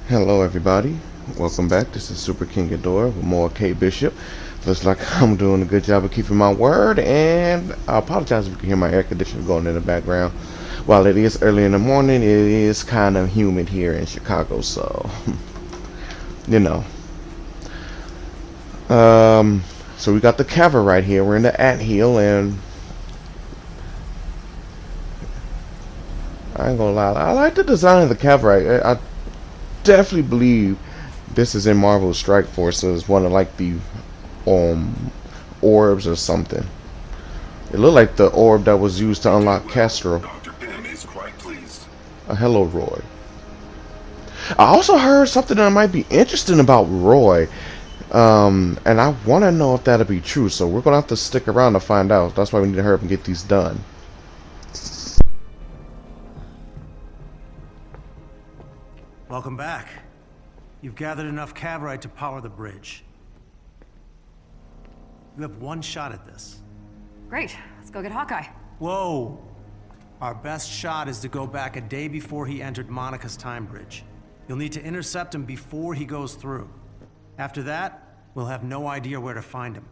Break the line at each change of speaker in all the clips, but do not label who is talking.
Hello everybody, welcome back. This is Super King Adora with more K Bishop. Looks like I'm doing a good job of keeping my word, and I apologize if you can hear my air conditioner going in the background. While it is early in the morning, it is kind of humid here in Chicago, so you know. So we got the cover right here. We're in the Hill, and I ain't gonna lie, I like the design of the cover. I definitely believe this is in Marvel's Strike Force, so it's one of like the orbs or something. It looked like the orb that was used to unlock Castro.
Dr. Pym is quite pleased.
Hello, Roy. I also heard something that might be interesting about Roy, and I want to know if that'll be true. So we're gonna have to stick around to find out. That's why we need to hurry up and get these done.
Welcome back. You've gathered enough cavorite to power the bridge. You have one shot at this.
Great. Let's go get Hawkeye.
Whoa! Our best shot is to go back a day before he entered Monica's time bridge. You'll need to intercept him before he goes through. After that, we'll have no idea where to find him.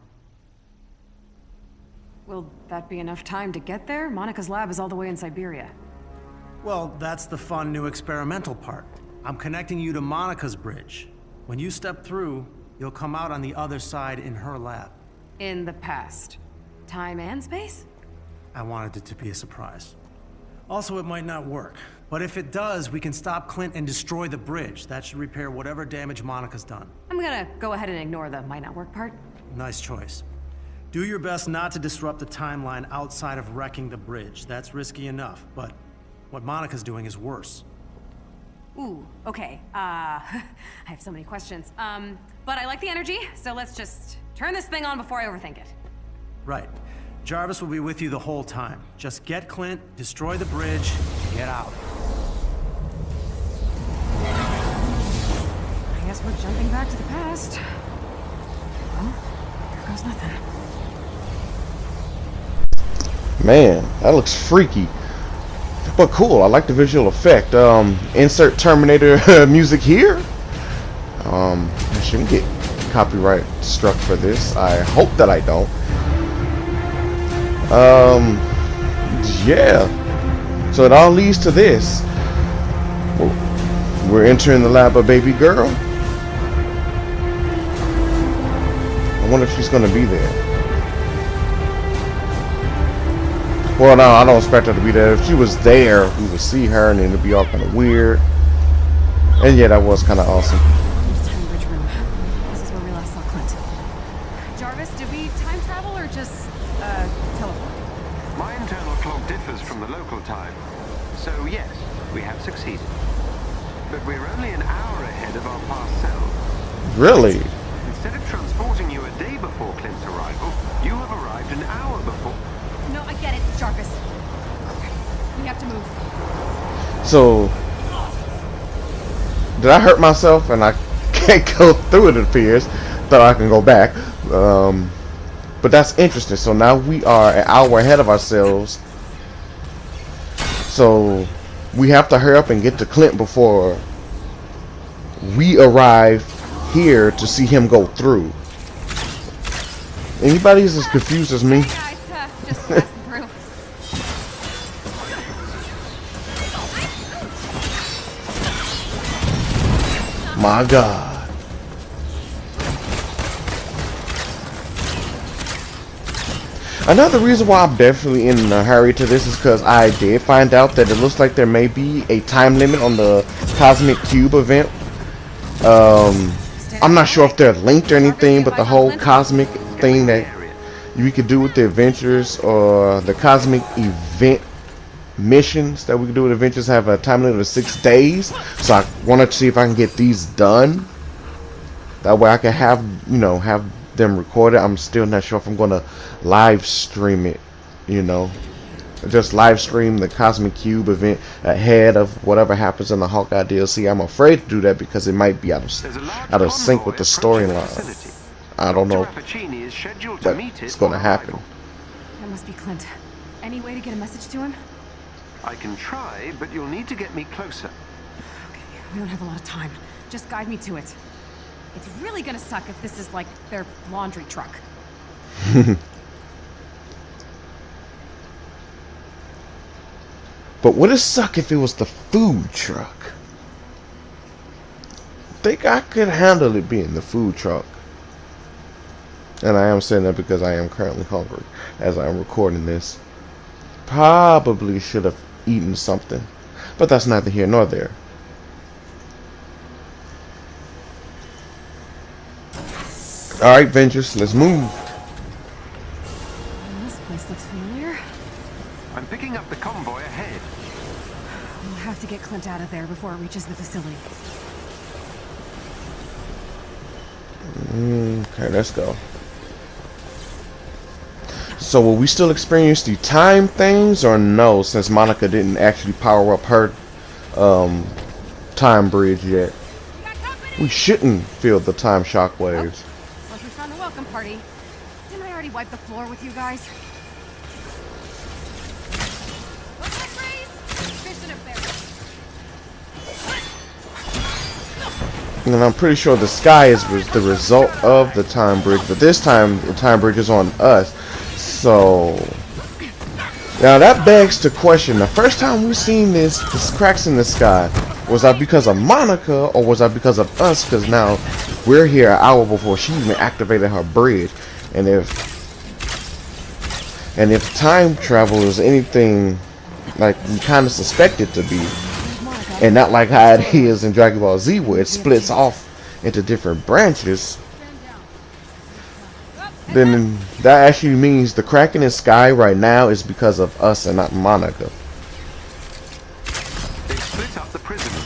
Will that be enough time to get there? Monica's lab is all the way in Siberia.
Well, that's the fun new experimental part. I'm connecting you to Monica's bridge. When you step through, you'll come out on the other side in her lab.
In the past. Time and space?
I wanted it to be a surprise. Also, it might not work. But if it does, we can stop Clint and destroy the bridge. That should repair whatever damage Monica's done.
I'm gonna go ahead and ignore the might not work part.
Nice choice. Do your best not to disrupt the timeline outside of wrecking the bridge. That's risky enough, but what Monica's doing is worse.
Ooh, okay. I have so many questions. But I like the energy, so let's just turn this thing on before I overthink it.
Right. Jarvis will be with you the whole time. Just get Clint, destroy the bridge, and get out.
I guess we're jumping back to the past. Well, here goes nothing.
Man, that looks freaky. But cool, I like the visual effect. Insert Terminator music here. I shouldn't get copyright struck for this. I hope that I don't. Yeah. So it all leads to this. We're entering the lab of baby girl. I wonder if she's gonna be there. Well, no, I don't expect her to be there. If she was there, we would see her, and then it'd be all kind of weird. And yeah, that was kind of awesome.
Time bridge room. This is where we last saw Clint. Jarvis, did we time travel or just, teleport?
My internal clock differs from the local time. So yes, we have succeeded. But we're only an hour ahead of our past selves.
Really?
Instead of transporting you a day before Clint's arrival, you have arrived an hour before.
No, I get it, Jarvis. Okay, we have to move.
So, did I hurt myself? And I can't go through it, it appears. Thought I can go back. But that's interesting. So now we are an hour ahead of ourselves. So, we have to hurry up and get to Clint before we arrive here to see him go through. Anybody's as confused as me?
Hey guys, just passing through.
My God. Another reason why I'm definitely in a hurry to this is because I did find out that it looks like there may be a time limit on the Cosmic Cube event. I'm not sure if they're linked or anything, but the whole cosmic thing that we could do with the Avengers or the cosmic event missions that we can do with Avengers have a time limit of 6 days. So I wanted to see if I can get these done. That way I can have, you know, have them recorded. I'm still not sure if I'm going to live stream it, you know. Just live stream the Cosmic Cube event ahead of whatever happens in the Hawkeye DLC. I'm afraid to do that because it might be out of sync with the storyline. I don't know what's going to happen.
That must be Clint. Any way to get a message to him?
I can try, but you'll need to get me closer.
Okay, we don't have a lot of time. Just guide me to it. It's really gonna suck if this is like their laundry truck.
But would it suck if it was the food truck? Think I could handle it being the food truck. And I am saying that because I am currently hungry as I am recording this. Probably should have eaten something, but that's neither here nor there. Alright, Avengers, let's move.
This place looks familiar.
I'm picking up the convoy ahead.
We'll have to get Clint out of there before it reaches the facility.
Okay, let's go. So will we still experience the time things or no, since Monica didn't actually power up her time bridge yet? We shouldn't feel the time shock waves.
Like we found a welcome party. Didn't I already wipe the floor with you guys? What's that phrase? Fish in a barrel.
And I'm pretty sure the sky was the result of the time bridge, but this time the time bridge is on us. So now that begs the question: the first time we seen this cracks in the sky, was that because of Monica or was that because of us? Because now we're here an hour before she even activated her bridge, and if time travel is anything like we kind of suspect it to be, and not like how it is in Dragon Ball Z where it splits off into different branches, then that actually means the crack in the sky right now is because of us and not Monica.
They split up the prisoners.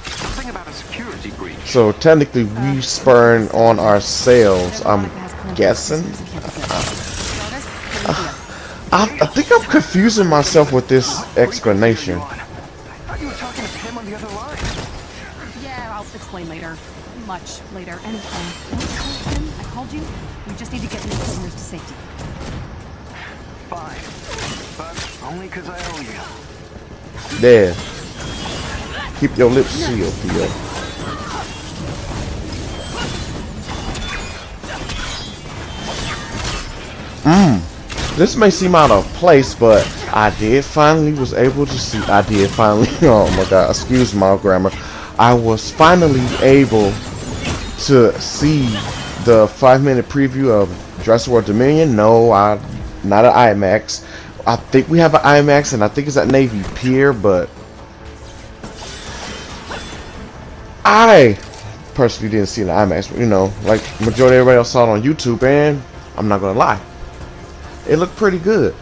Something about a security breach.
So technically we spurn on ourselves, I'm guessing. I think I'm confusing myself with this explanation.
I thought you were talking to him on the other line.
Yeah, I'll explain later. Much later. And I called you. We just need to get these prisoners to safety.
Fine. But only because I owe you.
There. Keep your lips sealed, Theo. This may seem out of place, but I did finally was able to see. Oh my God, excuse my grammar. I was finally able to see the 5-minute preview of Jurassic World Dominion. No, not an IMAX. I think we have an IMAX, and I think it's at Navy Pier, but I personally didn't see the IMAX. You know, like majority of everybody else saw it on YouTube, and I'm not gonna lie, it looked pretty good.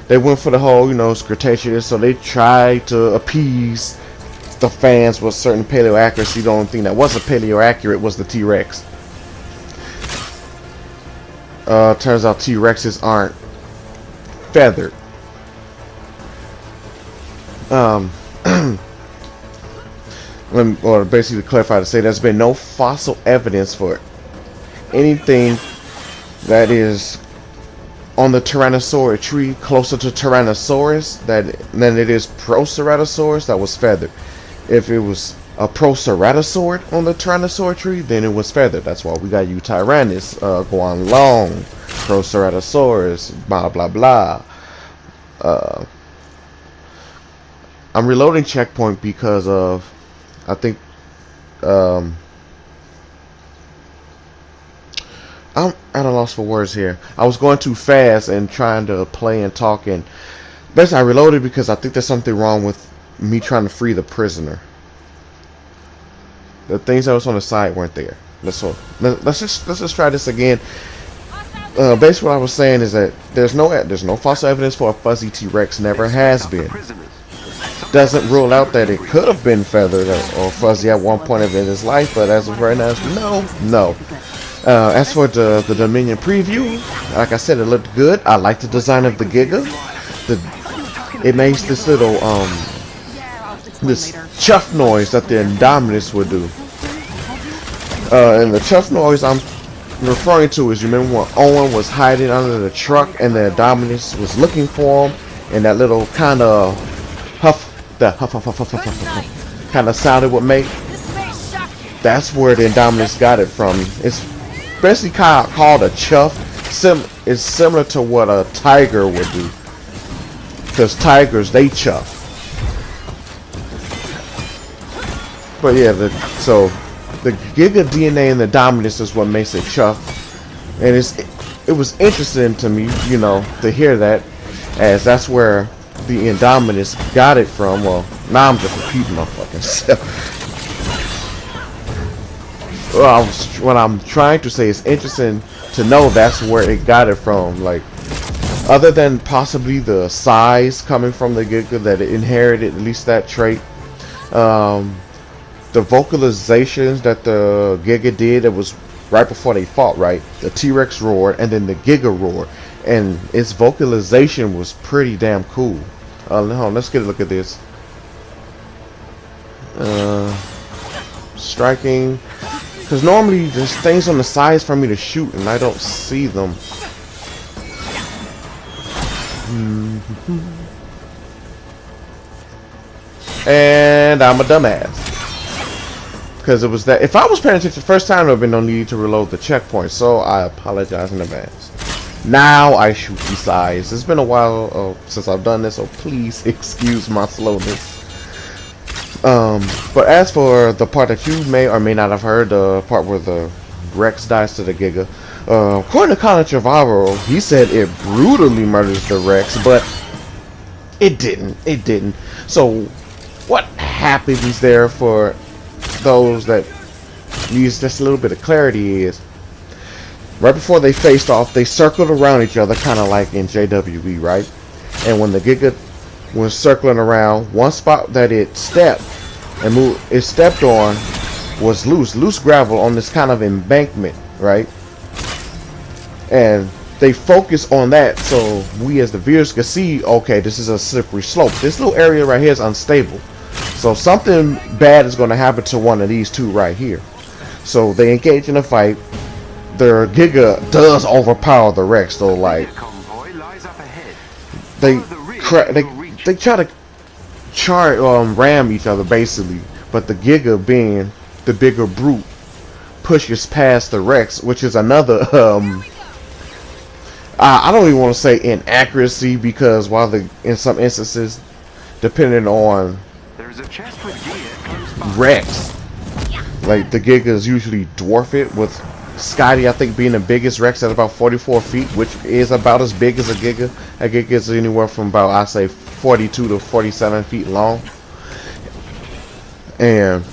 They went for the whole, you know, Cretaceous, so they tried to appease the fans with certain paleo accuracy. The only thing that wasn't paleo accurate was the T-Rex. Turns out T-Rexes aren't feathered. Or basically to clarify, to say there's been no fossil evidence for anything that is on the Tyrannosaurus tree closer to Tyrannosaurus than it is Proceratosaurus that was feathered. If it was a Proceratosaurus on the Tyrannosaurus tree, then it was feathered. That's why we got you Tyrannus, Guanlong, Proceratosaurus, blah blah blah. I'm reloading checkpoint because of, I think, I'm at a loss for words here. I was going too fast and trying to play and talk, and basically I reloaded because I think there's something wrong with me trying to free the prisoner. The things that was on the side weren't there. Let's just try this again. Basically what I was saying is that there's no fossil evidence for a fuzzy T-Rex. Never has been. Doesn't rule out that it could have been feathered or fuzzy at one point of its life, but as of right now, no. As for the Dominion preview, like I said, it looked good. I like the design of the Giga. It makes this little this chuff noise that the Indominus would do. And the chuff noise I'm referring to is, you remember when Owen was hiding under the truck and the Indominus was looking for him, and that little kind of huff kind of sound it would make. that's where the Indominus got it from. It's basically called a chuff. It's similar to what a tiger would do, because tigers, they chuff. But yeah, so the Giga DNA in the Indominus is what makes it chuff, and it was interesting to me, you know, to hear that, as that's where the Indominus got it from. Well, now I'm just repeating my fucking self. Well, what I'm trying to say is interesting to know that's where it got it from. Like, other than possibly the size coming from the Giga, that it inherited at least that trait. The vocalizations that the Giga did, it was right before they fought, right? The T-Rex roared, and then the Giga roared, and its vocalization was pretty damn cool. Hold on, let's get a look at this. Striking. Because normally there's things on the sides for me to shoot and I don't see them. And I'm a dumbass. Because it was that. If I was paying attention the first time, there would have been no need to reload the checkpoint. So I apologize in advance. Now I shoot these sides. It's been a while since I've done this, so please excuse my slowness. But as for the part that you may or may not have heard, the part where the Rex dies to the Giga, according to Colin Trevorrow, he said it brutally murders the Rex, but it didn't. It didn't. So what happens there for those that needs just a little bit of clarity is, right before they faced off, they circled around each other, kind of like in JWE, right? And when the Giga was circling around, one spot that it stepped on was loose gravel on this kind of embankment, right? And they focus on that, so we as the viewers can see, okay, this is a slippery slope. This little area right here is unstable, so something bad is going to happen to one of these two right here. So they engage in a fight. The Giga does overpower the Rex, though. Like, they try to ram each other basically, but the Giga, being the bigger brute, pushes past the Rex, which is another I don't even want to say inaccuracy, because while in some instances, depending on Rex, like the Gigas usually dwarf it, with Scotty, I think, being the biggest Rex at about 44 feet, which is about as big as a Giga. A Giga is anywhere from about, I say, 42 to 47 feet long. And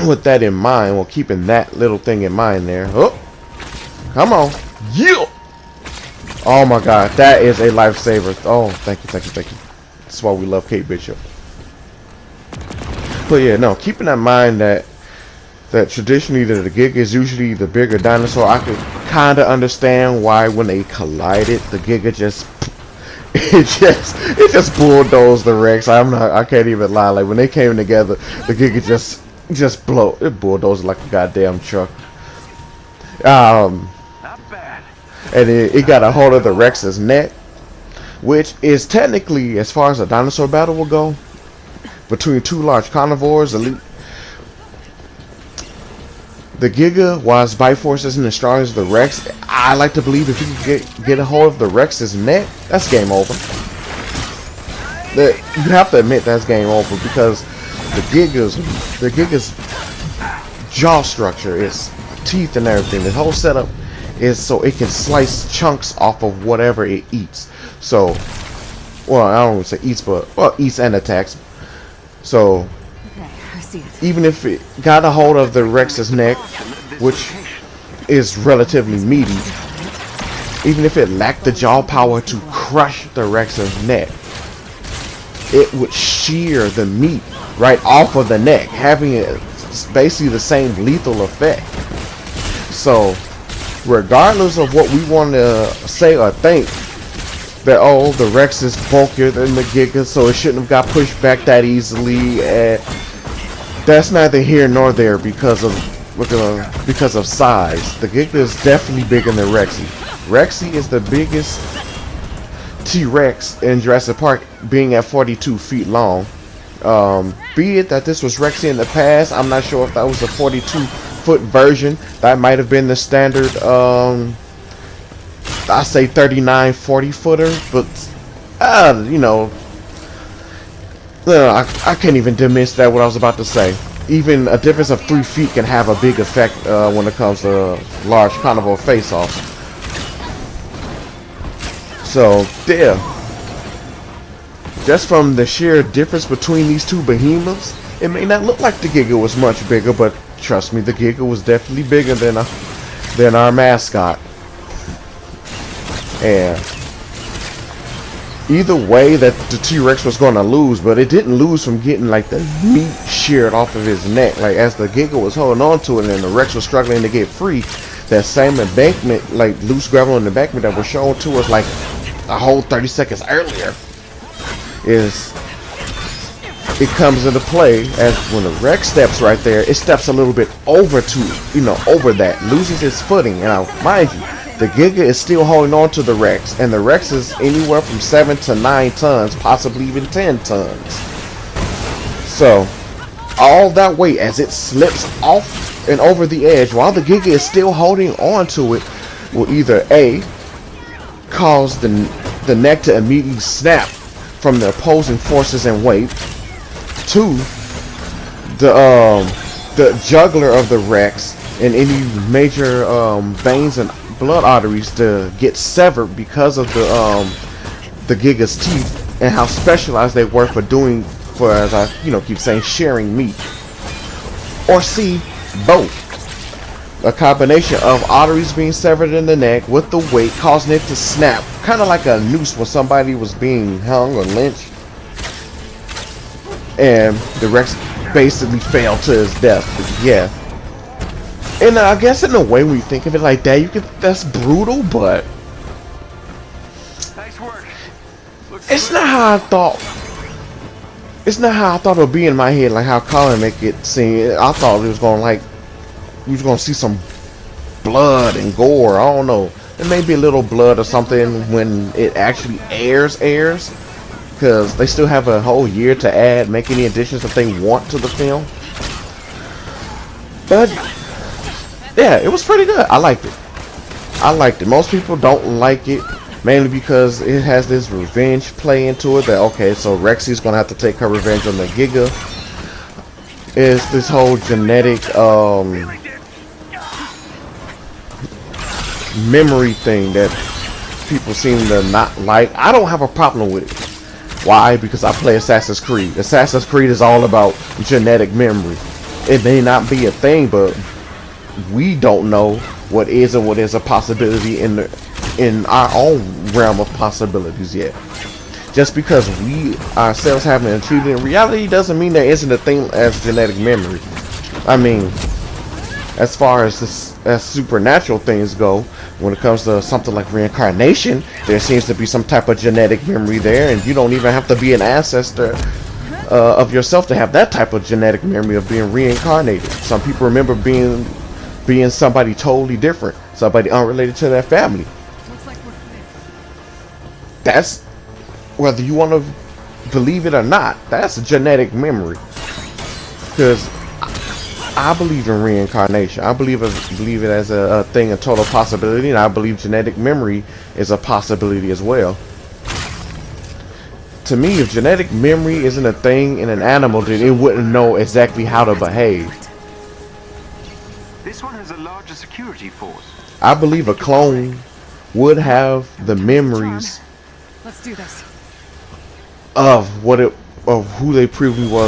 with that in mind, well, keeping that little thing in mind there. Oh, come on. Yeah. Oh my God, that is a lifesaver. Oh, thank you. That's why we love Kate Bishop. But yeah, no, keeping in mind that traditionally the Giga is usually the bigger dinosaur, I could kind of understand why when they collided, the Giga just it just bulldozed the Rex. I can't even lie. Like, when they came together, the Giga just bulldozed like a goddamn truck. Not bad. And it got a hold of the Rex's neck, which is technically, as far as a dinosaur battle will go, between two large carnivores, the Giga, while its bite force isn't as strong as the Rex, I like to believe if you can get a hold of the Rex's neck, that's game over. You have to admit that's game over, because the Giga's jaw structure, its teeth and everything, the whole setup is so it can slice chunks off of whatever it eats. So, well, I don't want to say eats, but eats and attacks. So, even if it got a hold of the Rex's neck, which is relatively meaty, even if it lacked the jaw power to crush the Rex's neck, it would shear the meat right off of the neck, having it basically the same lethal effect. So, regardless of what we want to say or think, that, oh, the Rex is bulkier than the Giga, so it shouldn't have got pushed back that easily, and that's neither here nor there because of size. The Giga is definitely bigger than Rexy. Rexy is the biggest T-Rex in Jurassic Park, being at 42 feet long. Be it that this was Rexy in the past, I'm not sure if that was a 42-foot version. That might have been the standard, I say 39 40 footer, but you know, I can't even diminish that what I was about to say. Even a difference of 3 feet can have a big effect when it comes to large carnival face-offs. So there, just from the sheer difference between these two behemoths, it may not look like the Giga was much bigger, but trust me, the Giga was definitely bigger than our mascot. And either way, that the T-Rex was going to lose, but it didn't lose from getting like the meat sheared off of his neck. Like as the Giga was holding on to it and the Rex was struggling to get free, that same embankment, like loose gravel in the embankment that was shown to us like a whole 30 seconds earlier, it comes into play as when the Rex steps right there, it steps a little bit over to, over that, loses its footing. And now, mind you, the Giga is still holding on to the Rex, and the Rex is anywhere from 7 to 9 tons, possibly even 10 tons. So, all that weight as it slips off and over the edge, while the Giga is still holding on to it, will either A, cause the neck to immediately snap from the opposing forces and weight. 2, the jugular of the Rex and any major veins and blood arteries to get severed because of the Giga's teeth and how specialized they were for as I keep saying, sharing meat. Or C, both. A combination of arteries being severed in the neck with the weight causing it to snap, kind of like a noose when somebody was being hung or lynched, and the Rex basically fell to his death. But yeah. And I guess in a way when you think of it like that, that's brutal, but
Nice work.
it's not how I thought. It's not how I thought it would be in my head, like how Colin make it seem. I thought it was gonna we was gonna see some blood and gore. I don't know. It may be a little blood or something when it actually airs, because they still have a whole year to make any additions that they want to the film. But yeah, it was pretty good. I liked it. Most people don't like it, mainly because it has this revenge play into it. That okay, so Rexy's gonna have to take her revenge on the Giga. It's this whole genetic memory thing that people seem to not like. I don't have a problem with it. Why? Because I play Assassin's Creed. Assassin's Creed is all about genetic memory. It may not be a thing, but we don't know what is and what is a possibility in our own realm of possibilities yet. Just because we ourselves haven't achieved it in reality doesn't mean there isn't a thing as genetic memory. I mean, as far as supernatural things go, when it comes to something like reincarnation, there seems to be some type of genetic memory there, and you don't even have to be an ancestor of yourself to have that type of genetic memory of being reincarnated. Some people remember being somebody totally different, somebody unrelated to their family.
Looks like we're clear.
That's, whether you want to believe it or not, that's a genetic memory. Because I believe in reincarnation. I believe it as a thing, a total possibility, and I believe genetic memory is a possibility as well. To me, if genetic memory isn't a thing in an animal, then it wouldn't know exactly how to behave.
This one has a larger security force.
I believe a clone would have the memories
Let's do this.
of who they previously were,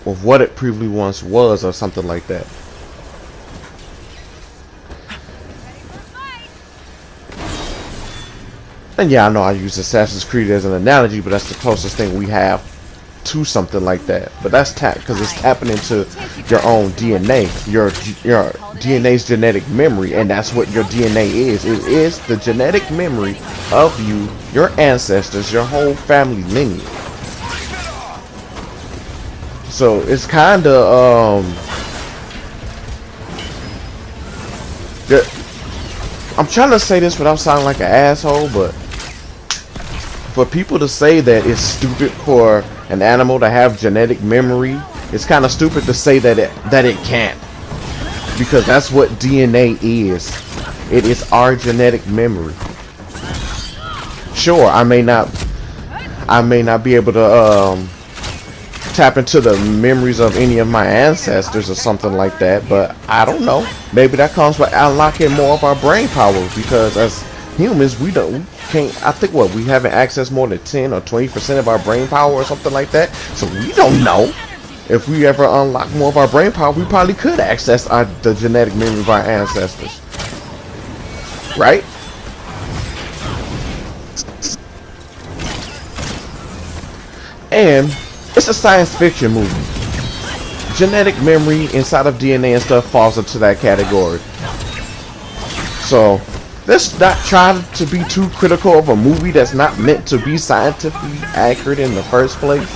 of what it previously once was, or something like that. And yeah, I know I use Assassin's Creed as an analogy, but that's the closest thing we have to something like that. But that's because it's tapping into your own DNA, your DNA's genetic memory, and that's what your DNA is. It is the genetic memory of you, your ancestors, your whole family lineage. So it's kind of I'm trying to say this without sounding like an asshole, but for people to say that it's stupid for an animal to have genetic memory, it's kind of stupid to say that it can't, because that's what DNA is. It is our genetic memory. Sure, I may not be able to tap into the memories of any of my ancestors or something like that, but I don't know. Maybe that comes by unlocking more of our brain power, because as humans we can't, I think we haven't accessed more than 10 or 20% of our brain power or something like that. So we don't know. If we ever unlock more of our brain power, we probably could access the genetic memory of our ancestors. Right? And it's a science fiction movie. Genetic memory inside of DNA and stuff falls into that category. So let's not try to be too critical of a movie that's not meant to be scientifically accurate in the first place.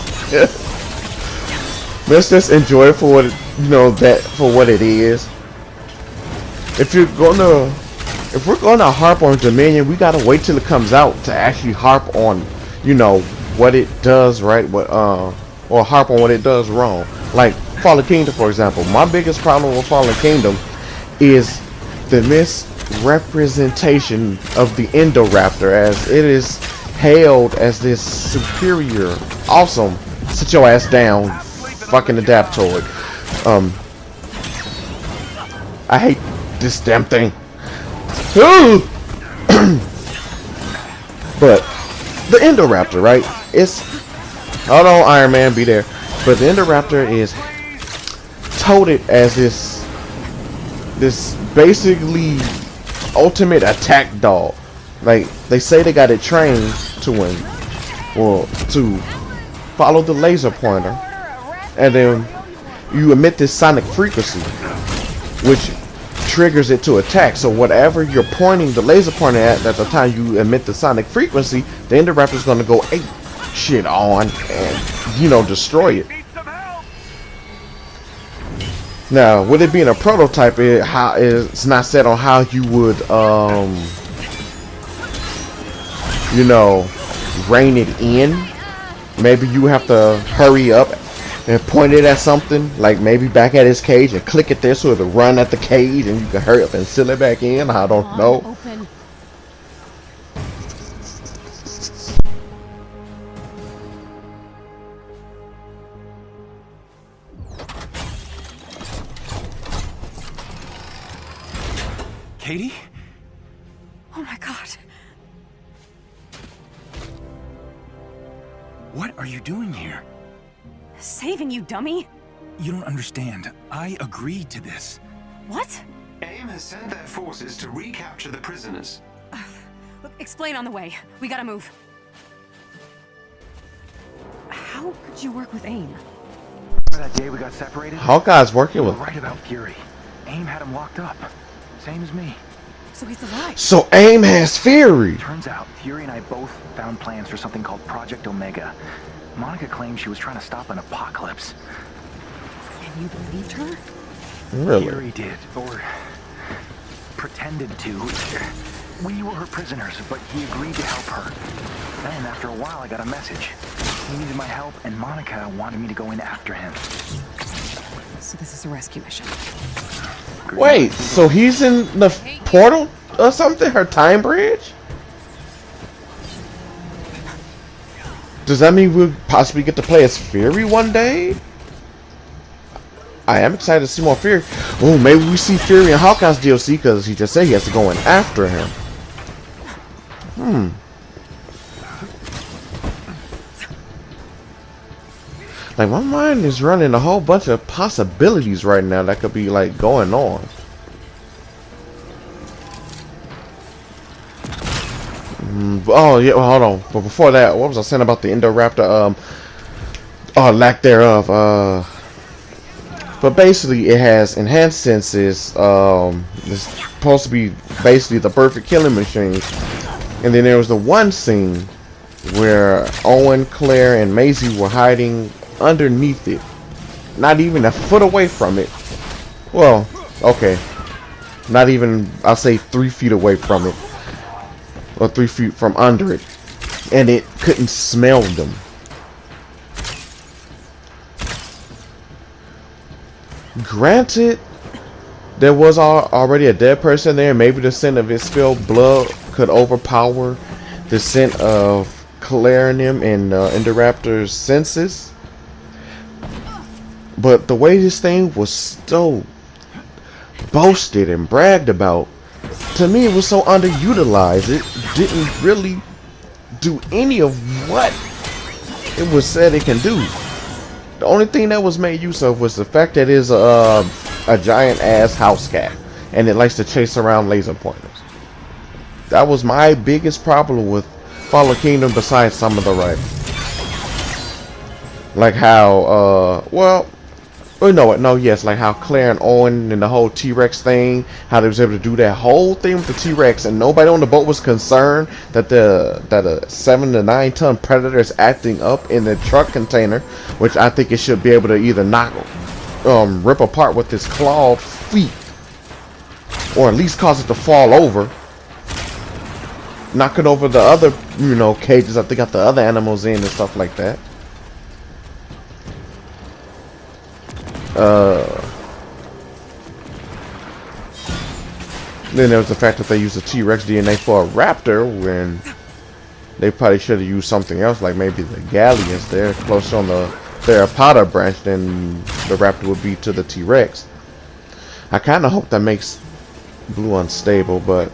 Let's just enjoy it for what for what it is. If we're gonna harp on Dominion, we gotta wait till it comes out to actually harp on, what it does right, or harp on what it does wrong. Like Fallen Kingdom, for example. My biggest problem with Fallen Kingdom is the misrepresentation of the Indoraptor, as it is hailed as this superior, awesome, sit your ass down, fucking Adaptoid. I hate this damn thing. But the Indoraptor, right? Hold on, Iron Man, be there. But the Indoraptor is touted as this basically ultimate attack dog. Like, they say they got it trained to follow the laser pointer, and then you emit this sonic frequency, which triggers it to attack. So whatever you're pointing the laser pointer at the time you emit the sonic frequency, the Indoraptor is going to go ape shit on and destroy it. Now, with it being a prototype, it's not set on how you would rein it in. Maybe you have to hurry up and point it at something, like maybe back at his cage, and click it there so it'll run at the cage and you can hurry up and seal it back in. I don't know.
Open.
Katie?
Oh my god.
What are you doing here?
Saving you, dummy.
You don't understand. I agreed to this.
What?
AIM has sent their forces to recapture the prisoners.
Look, explain on the way. We gotta move. How could you work with AIM?
Remember that day we got separated?
Hawkeye's working
You
with.
were right about Fury. AIM had him locked up. Same as me.
So he's alive.
So AIM has Fury.
Turns out, Fury and I both found plans for something called Project Omega. Monica claimed she was trying to stop an apocalypse.
And you believed her?
Really?
Fury did, or pretended to. We were her prisoners, but he agreed to help her. Then, after a while, I got a message. He needed my help, and Monica wanted me to go in after him.
So this is a rescue mission.
Wait, so he's in the portal or something? Her time bridge? Does that mean we'll possibly get to play as Fury one day? I am excited to see more Fury. Oh, maybe we see Fury in Hawkeye's DLC, because he just said he has to go in after him. Like, my mind is running a whole bunch of possibilities right now that could be, like, going on. Oh, yeah, well, hold on. But before that, what was I saying about the Indoraptor? Lack thereof. But basically, it has enhanced senses. It's supposed to be basically the perfect killing machine. And then there was the one scene where Owen, Claire, and Maisie were hiding underneath it, not even a foot away from it. Well, okay, not even, I'll say 3 feet away from it, or 3 feet from under it. and it couldn't smell them. Granted, there was already a dead person there. Maybe the scent of its spilled blood could overpower the scent of Clarinium and Indoraptor's senses. But the way this thing was so boasted and bragged about, to me it was so underutilized. It didn't really do any of what it was said it can do. The only thing that was made use of was the fact that it is a giant ass house cat and it likes to chase around laser pointers. That was my biggest problem with Fallen Kingdom, besides some of the writing. Like how like how Claire and Owen and the whole T-Rex thing, how they was able to do that whole thing with the T-Rex, and nobody on the boat was concerned that a 7 to 9 ton predator is acting up in the truck container, which I think it should be able to either rip apart with its clawed feet, or at least cause it to fall over, knocking over the other cages that they got the other animals in and stuff like that. Then there was the fact that they used the T-Rex DNA for a raptor when they probably should have used something else, like maybe the Galleons. They're closer on the Theropoda branch than the raptor would be to the T-Rex. I kind of hope that makes Blue unstable, but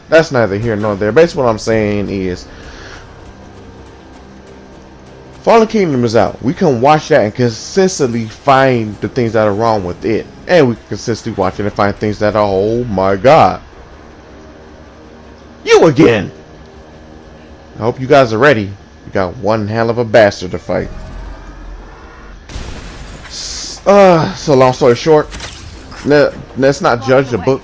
that's neither here nor there. Basically what I'm saying is, Fallen Kingdom is out. We can watch that and consistently find the things that are wrong with it. And we can consistently watch it and find things that are, oh my god. You again! I hope you guys are ready. We got one hell of a bastard to fight. So long story short, let's not judge the book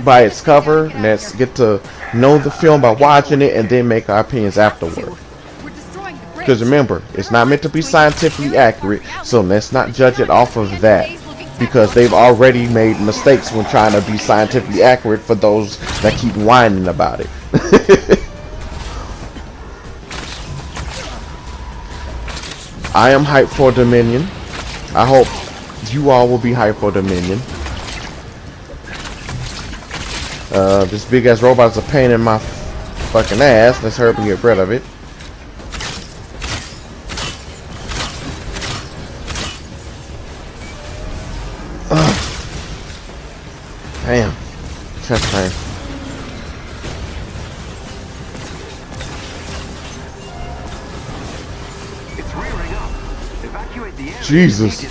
by its cover. Let's get to know the film by watching it and then make our opinions afterward. Because remember, it's not meant to be scientifically accurate, so let's not judge it off of that. Because they've already made mistakes when trying to be scientifically accurate for those that keep whining about it. I am hyped for Dominion. I hope you all will be hyped for Dominion. This big ass robot is a pain in my fucking ass. Let's hurry up and get rid of it. Damn. Chest pain.
It's rearing up. Evacuate the area.
Jesus.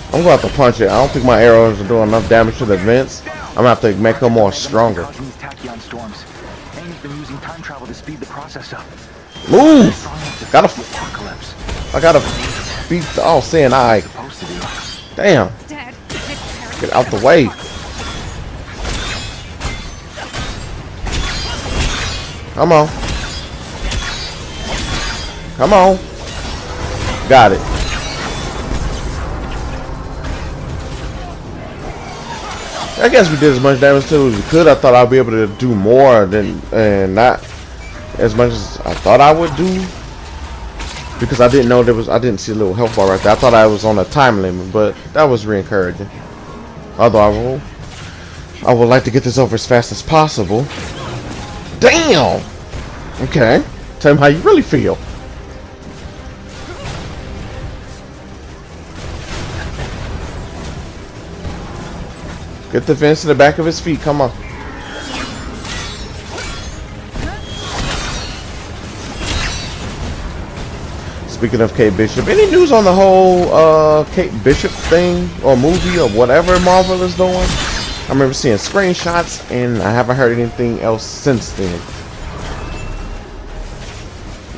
I'm gonna have to punch it. I don't think my arrows are doing enough damage to the vents. I'm gonna have to make them more stronger.
Tachyon storms. Amy's been using time travel to speed the process up.
Move! I gotta beat the all seeing eye. Damn. Get out the way. Come on. Come on. Got it. I guess we did as much damage to it as we could. I thought I'd be able to do more and not as much as I thought I would do, because I didn't know I didn't see a little health bar right there. I thought I was on a time limit, but that was re-encouraging. Although I would like to get this over as fast as possible. Damn! Okay. Tell me how you really feel. Get the vents to the back of his feet. Come on. Speaking of Kate Bishop, any news on the whole Kate Bishop thing or movie or whatever Marvel is doing? I remember seeing screenshots and I haven't heard anything else since then.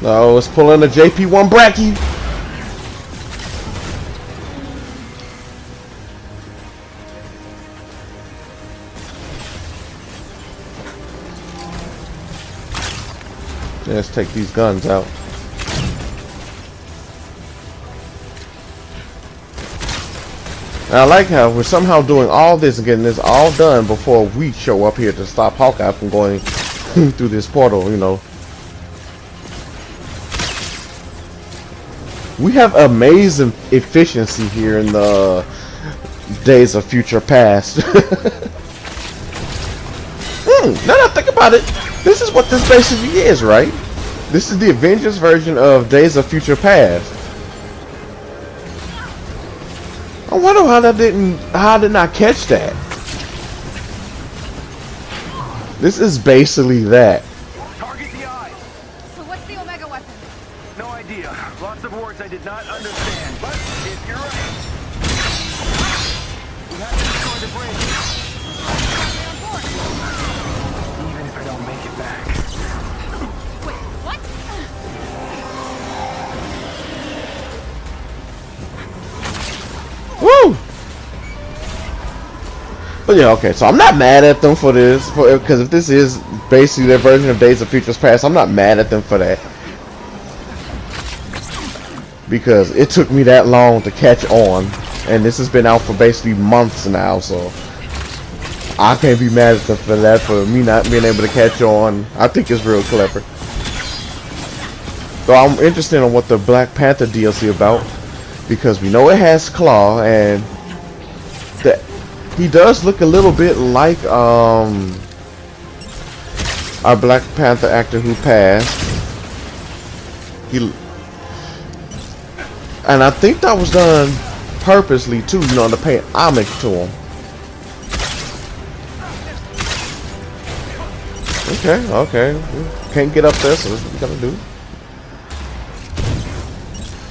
No, it's pulling a JP1 Bracky. Let's take these guns out. And I like how we're somehow doing all this and getting this all done before we show up here to stop Hawkeye from going through this portal, you know. We have amazing efficiency here in the Days of Future Past. Now that I think about it, this is what this basically is, right? This is the Avengers version of Days of Future Past. I wonder how I did not catch that. This is basically that.
Target the eye.
So what's the Omega weapon?
No idea. Lots of words I did not understand. But if you're right, we have to destroy the bridge. Even if I don't make it back.
Wait, what?
Woo! But yeah, okay, so I'm not mad at them for this, because if this is basically their version of Days of Futures Past, I'm not mad at them for that. Because it took me that long to catch on, and this has been out for basically months now, so I can't be mad at them for that, for me not being able to catch on. I think it's real clever. So I'm interested in what the Black Panther DLC about, because we know it has Claw, and that he does look a little bit like our Black Panther actor who passed. And I think that was done purposely too, you know, to pay homage to him. Okay. Can't get up there, so that's what we gotta do.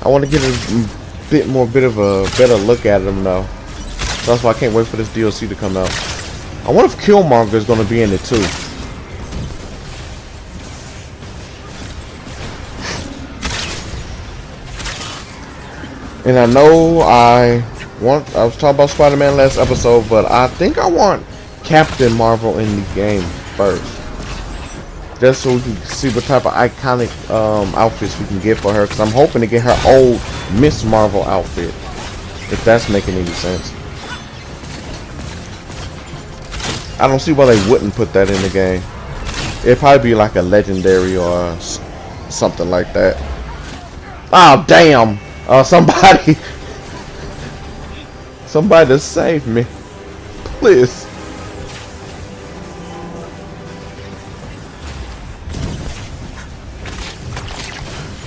I want to get a bit of a better look at him now. That's why I can't wait for this DLC to come out. I wonder if Killmonger is gonna be in it too. And I know I was talking about Spider-Man last episode, but I think I want Captain Marvel in the game first. Just so we can see what type of iconic outfits we can get for her. Because I'm hoping to get her old Miss Marvel outfit. If that's making any sense. I don't see why they wouldn't put that in the game. It'd probably be like a legendary or something like that. Oh, damn! Somebody to save me, please.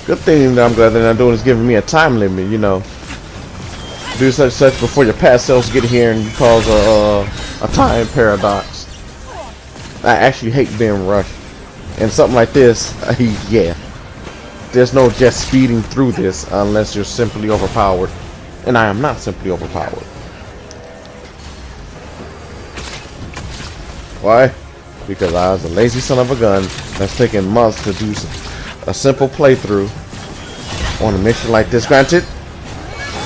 Good thing that I'm glad they're not doing is giving me a time limit, you know. Do such before your past selves get here and cause a time paradox. I actually hate being rushed, and something like this, yeah. There's no just speeding through this unless you're simply overpowered. And I am not simply overpowered. Why? Because I was a lazy son of a gun that's taken months to do a simple playthrough on a mission like this. Granted,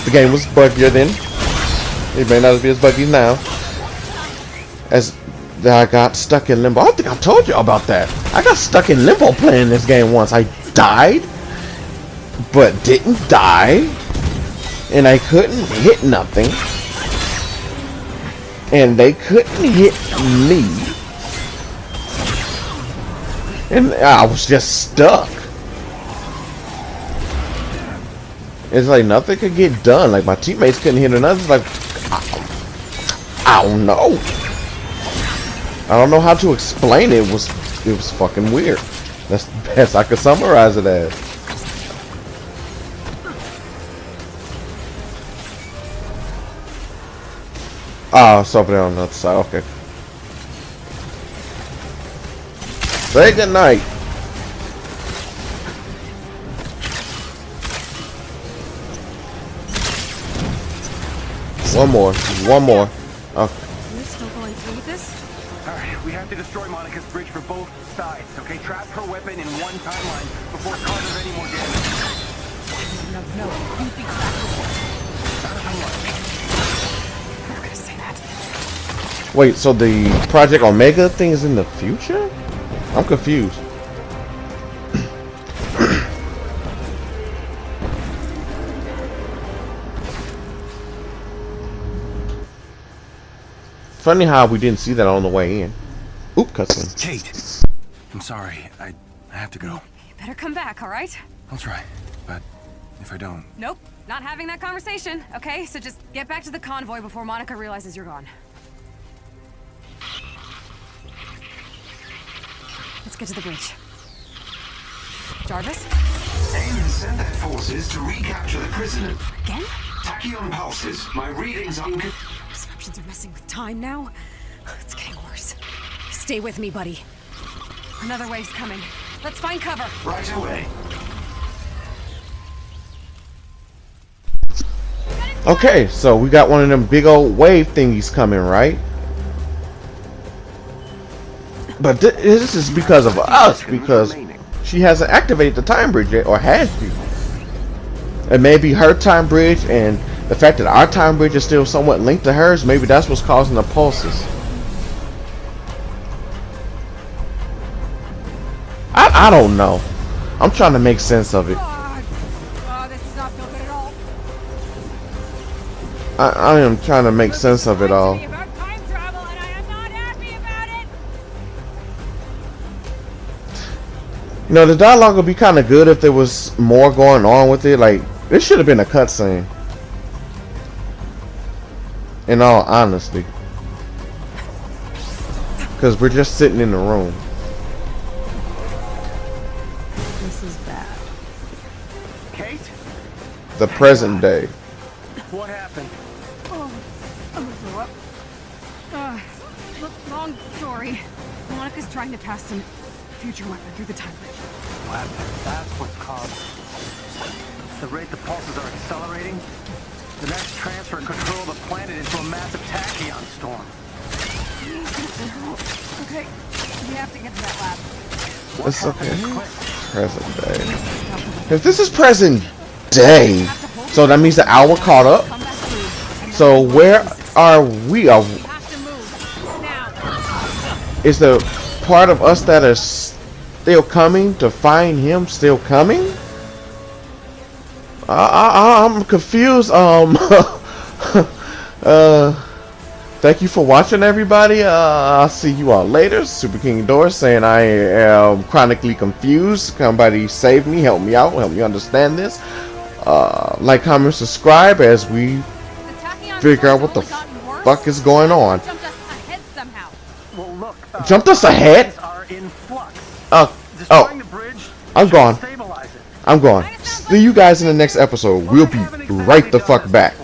the game was buggier then. It may not be as buggy now. As I got stuck in limbo. I don't think I told you about that. I got stuck in limbo playing this game once. I died, but didn't die, and I couldn't hit nothing, and they couldn't hit me, and I was just stuck. It's like nothing could get done. Like my teammates couldn't hit or nothing. It's like I don't know. I don't know how to explain it. It was fucking weird. That's the best I could summarize it as. Ah, somebody on the other side. Okay. Say good night. One more. Okay.
We're still going through with this?
Alright, we have to destroy Monica's bridge for both sides, okay? Trap her weapon in one timeline before it causes any more damage.
No. You think I'm not gonna say that.
Wait, so the Project Omega thing is in the future? I'm confused. funny how we didn't see that on the way in. Oop, cutscene.
Kate, I'm sorry. I have to go.
You better come back, all right?
I'll try, but if I don't,
Nope, not having that conversation. Okay, so just get back to the convoy before Monica realizes you're gone. Let's get to the bridge. Jarvis?
AIM has sent their forces to recapture the prisoner.
Again?
Tachyon pulses. My readings are...
Disruptions are messing with time now. It's getting worse. Stay with me, buddy. Another wave's coming. Let's find cover.
Right away.
Okay, so we got one of them big old wave thingies coming, right? But this is because of us, because she hasn't activated the time bridge yet, or has she? It may be her time bridge, and the fact that our time bridge is still somewhat linked to hers, maybe that's what's causing the pulses. I don't know. I'm trying to make sense of it.
This does not feel good at all.
I am trying to make sense of it all.
About time travel, and I am not happy about it.
You know, the dialogue would be kind of good if there was more going on with it. Like, this should have been a cutscene. In all honesty. Because we're just sitting in the room.
This is bad.
Kate?
The present day.
What happened?
Oh, I'm gonna throw up. Look, long story. Monica's trying to pass some future weapon through the time bridge.
That's what's caused. The rate the pulses are accelerating, the next transfer could hurl the planet into a massive tachyon storm.
Okay, we have to get to that lab.
It's okay. Present day. If this is present day, so that means the hour caught up.
Come back through.
So where are we?
We have to move now.
Is the part of us that is still coming to find him still coming? I'm confused. Thank you for watching, everybody. I'll see you all later. Super King Doris saying I am chronically confused. Somebody save me, help me out, help me understand this. Like, comment, subscribe as we figure out what the fuck is going on.
Jumped us ahead somehow.
Well, look.
Jumped us ahead?
Are in flux.
Oh,
Destroying the bridge
I'm
should
gone.
stabilize it.
I'm gone. See you guys in the next episode. We'll be right the fuck back.